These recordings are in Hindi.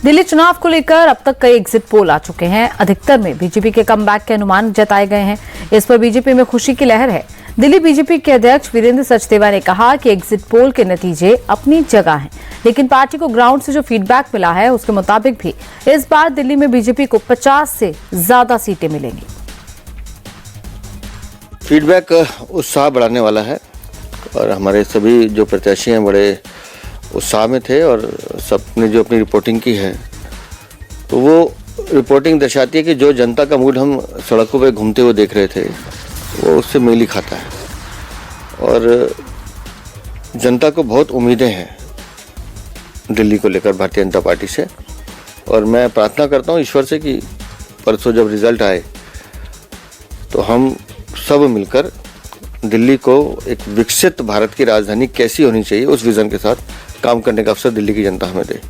दिल्ली चुनाव को लेकर अब तक कई एग्जिट पोल आ चुके हैं। अधिकतर में बीजेपी के कमबैक के अनुमान जताए गए हैं। इस पर बीजेपी में खुशी की लहर है। दिल्ली बीजेपी के अध्यक्ष वीरेंद्र सचदेवा ने कहा कि एग्जिट पोल के नतीजे अपनी जगह हैं, लेकिन पार्टी को ग्राउंड से जो फीडबैक मिला है उसके मुताबिक भी इस बार दिल्ली में बीजेपी को 50 से ज्यादा सीटें मिलेंगी। फीडबैक उत्साह बढ़ाने वाला है और हमारे सभी जो प्रत्याशी हैं बड़े उत्साह में थे और सबने जो अपनी रिपोर्टिंग की है तो वो रिपोर्टिंग दर्शाती है कि जो जनता का मूड हम सड़कों पे घूमते हुए देख रहे थे वो उससे मेल ही खाता है और जनता को बहुत उम्मीदें हैं दिल्ली को लेकर भारतीय जनता पार्टी से। और मैं प्रार्थना करता हूँ ईश्वर से कि परसों जब रिजल्ट आए तो हम सब मिलकर दिल्ली को एक विकसित भारत की राजधानी कैसी होनी चाहिए उस विजन के साथ काम करने का अवसर दिल्ली की जनता हमें दे।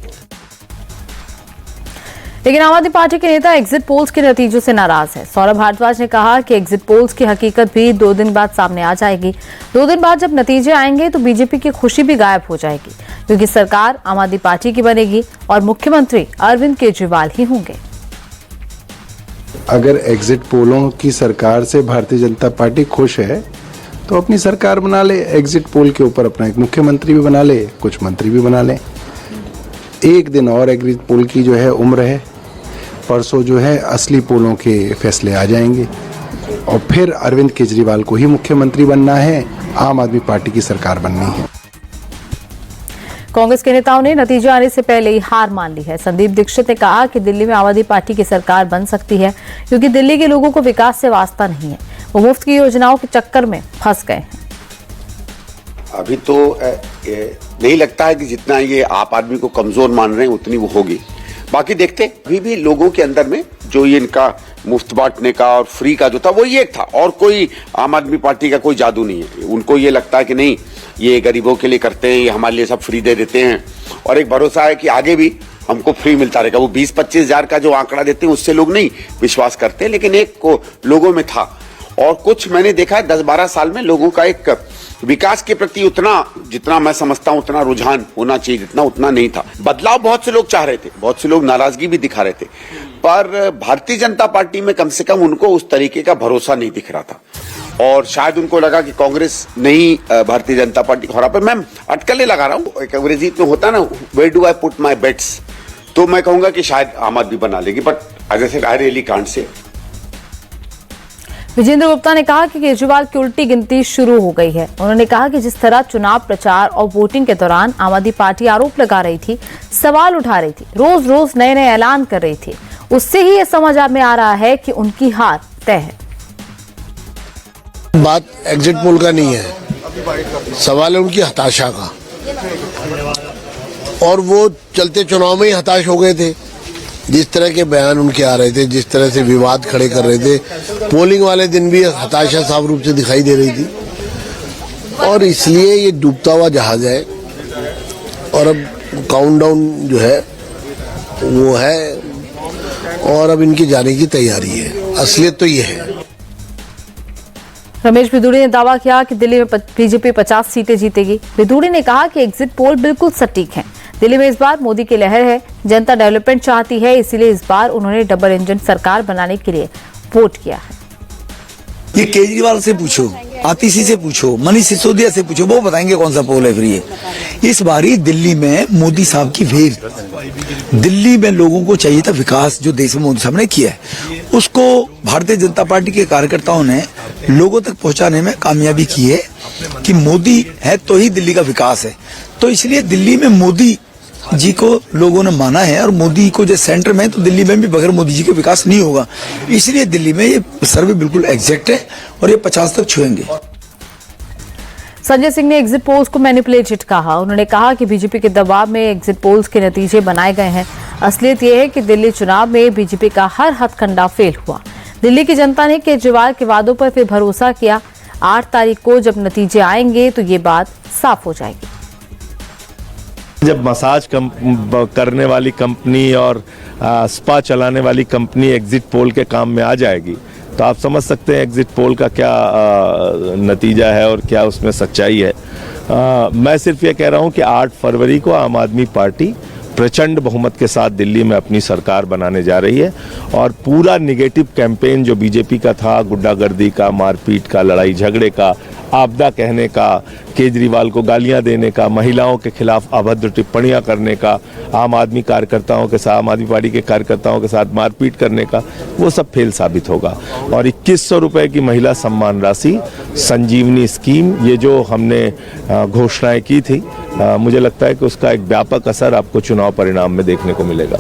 लेकिन आम आदमी पार्टी के नेता एग्जिट पोल्स के नतीजों से नाराज है। सौरभ भारद्वाज ने कहा कि एग्जिट पोल्स की हकीकत भी 2 दिन बाद सामने आ जाएगी। 2 दिन बाद जब नतीजे आएंगे तो बीजेपी की खुशी भी गायब हो जाएगी, क्योंकि सरकार आम आदमी पार्टी की बनेगी और मुख्यमंत्री अरविंद केजरीवाल ही होंगे। अगर एग्जिट पोलों की सरकार से भारतीय जनता पार्टी खुश है तो अपनी सरकार बना ले, एग्जिट पोल के ऊपर अपना एक मुख्यमंत्री भी बना ले, कुछ मंत्री भी बना ले। एक दिन और एग्जिट पोल की जो है उम्र है, परसों जो है असली पोलों के फैसले आ जाएंगे और फिर अरविंद केजरीवाल को ही मुख्यमंत्री बनना है, आम आदमी पार्टी की सरकार बननी है। कांग्रेस के नेताओं ने नतीजे आने से पहले ही हार मान ली है। संदीप दीक्षित ने कहा कि दिल्ली में आम आदमी पार्टी की सरकार बन सकती है, क्योंकि दिल्ली के लोगों को विकास से वास्ता नहीं है, वो मुफ्त की योजनाओं के चक्कर में फंस गए हैं। अभी तो नहीं लगता है कि जितना ये आप आदमी को कमजोर मान रहे हैं उतनी वो होगी। बाकी देखते, अभी भी लोगों के अंदर में जो ये इनका मुफ्त बांटने का और फ्री का जो था वो ये था, और कोई आम आदमी पार्टी का कोई जादू नहीं है। उनको ये लगता है कि नहीं, ये गरीबों के लिए करते हैं, ये हमारे लिए सब फ्री दे देते हैं, और एक भरोसा है कि आगे भी हमको फ्री मिलता रहेगा। वो 20-25 हजार का जो आंकड़ा देते हैं उससे लोग नहीं विश्वास करते, लेकिन एक को लोगों में था। और कुछ मैंने देखा है 10-12 साल में लोगों का एक विकास के प्रति उतना, जितना मैं समझता हूं उतना रुझान होना चाहिए जितना, उतना नहीं था। बदलाव बहुत से लोग चाह रहे थे, बहुत से लोग नाराजगी भी दिखा रहे थे, पर भारतीय जनता पार्टी में कम से कम उनको उस तरीके का भरोसा नहीं दिख रहा था। और शायद उनको लगा कि कांग्रेस नहीं भारतीय जनता पार्टी को हरा पाए। मैं अटकलें लगा रहा हूँ, एक अंग्रेजी में होता ना, where do I put my bets, तो मैं कहूंगा कि शायद आम आदमी बना लेगी, बट जैसे I really can't say. Vijendra Gupta ने कहा कि केजरीवाल की उल्टी गिनती शुरू हो गई है। उन्होंने कहा कि जिस तरह चुनाव प्रचार और वोटिंग के दौरान आम आदमी पार्टी आरोप लगा रही थी, सवाल उठा रही थी, रोज रोज नए नए ऐलान कर रही थी, उससे ही ये समझ में आ रहा है कि उनकी हार तय है। बात एग्जिट पोल का नहीं है, सवाल है उनकी हताशा का, और वो चलते चुनाव में ही हताश हो गए थे। जिस तरह के बयान उनके आ रहे थे, जिस तरह से विवाद खड़े कर रहे थे, पोलिंग वाले दिन भी हताशा साफ रूप से दिखाई दे रही थी, और इसलिए ये डूबता हुआ जहाज है। और अब काउंटडाउन जो है वो है, और अब इनकी जाने की तैयारी है। असलियत तो ये है। रमेश बिदूड़ी ने दावा किया कि दिल्ली में बीजेपी 50 सीटें जीतेगी। बिदूड़ी ने कहा कि एग्जिट पोल बिल्कुल सटीक हैं। दिल्ली में इस बार मोदी की लहर है, जनता डेवलपमेंट चाहती है, इसीलिए इस बार उन्होंने डबल इंजन सरकार बनाने के लिए वोट किया है। ये केजरीवाल से पूछो, आतिशी से पूछो, मनीष सिसोदिया से पूछो, वो बताएंगे कौन सा पोल है फ्री है। इस बारी दिल्ली में मोदी साहब की वेव, दिल्ली में लोगों को चाहिए था विकास, जो देश में मोदी साहब ने किया है उसको भारतीय जनता पार्टी के कार्यकर्ताओं ने लोगों तक पहुंचाने में कामयाबी की है कि मोदी है तो ही दिल्ली का विकास है। तो इसलिए दिल्ली में मोदी जी को लोगों ने माना है, और मोदी को जो सेंटर में, तो दिल्ली में भी बगैर मोदी जी के विकास नहीं होगा। इसलिए दिल्ली में ये सर्वे बिल्कुल एग्जैक्ट है और ये 50 तक छुएंगे। संजय सिंह ने एग्जिट पोल्स को मैनिपुलेटेड कहा। उन्होंने कहा कि बीजेपी के दबाव में एग्जिट पोल्स के नतीजे बनाए गए हैं। असलियत यह है कि दिल्ली चुनाव में बीजेपी का हर हथकंडा फेल हुआ। दिल्ली की जनता ने केजरीवाल के वादों पर फिर भरोसा किया। 8 तारीख को जब नतीजे आएंगे तो ये बात साफ हो जाएगी। जब मसाज करने वाली कंपनी और स्पा चलाने वाली कंपनी एग्जिट पोल के काम में आ जाएगी तो आप समझ सकते हैं एग्जिट पोल का क्या नतीजा है और क्या उसमें सच्चाई है। मैं सिर्फ ये कह रहा हूं कि 8 फरवरी को आम आदमी पार्टी प्रचंड बहुमत के साथ दिल्ली में अपनी सरकार बनाने जा रही है और पूरा निगेटिव कैंपेन जो बीजेपी का था, गुंडागर्दी का, मारपीट का, लड़ाई झगड़े का, आपदा कहने का, केजरीवाल को गालियां देने का, महिलाओं के खिलाफ अभद्र टिप्पणियां करने का, आम आदमी कार्यकर्ताओं के साथ, आम आदमी पार्टी के कार्यकर्ताओं के साथ मारपीट करने का, वो सब फेल साबित होगा। और 2100 रुपए की महिला सम्मान राशि, संजीवनी स्कीम, ये जो हमने घोषणाएं की थी, मुझे लगता है कि उसका एक व्यापक असर आपको चुनाव परिणाम में देखने को मिलेगा।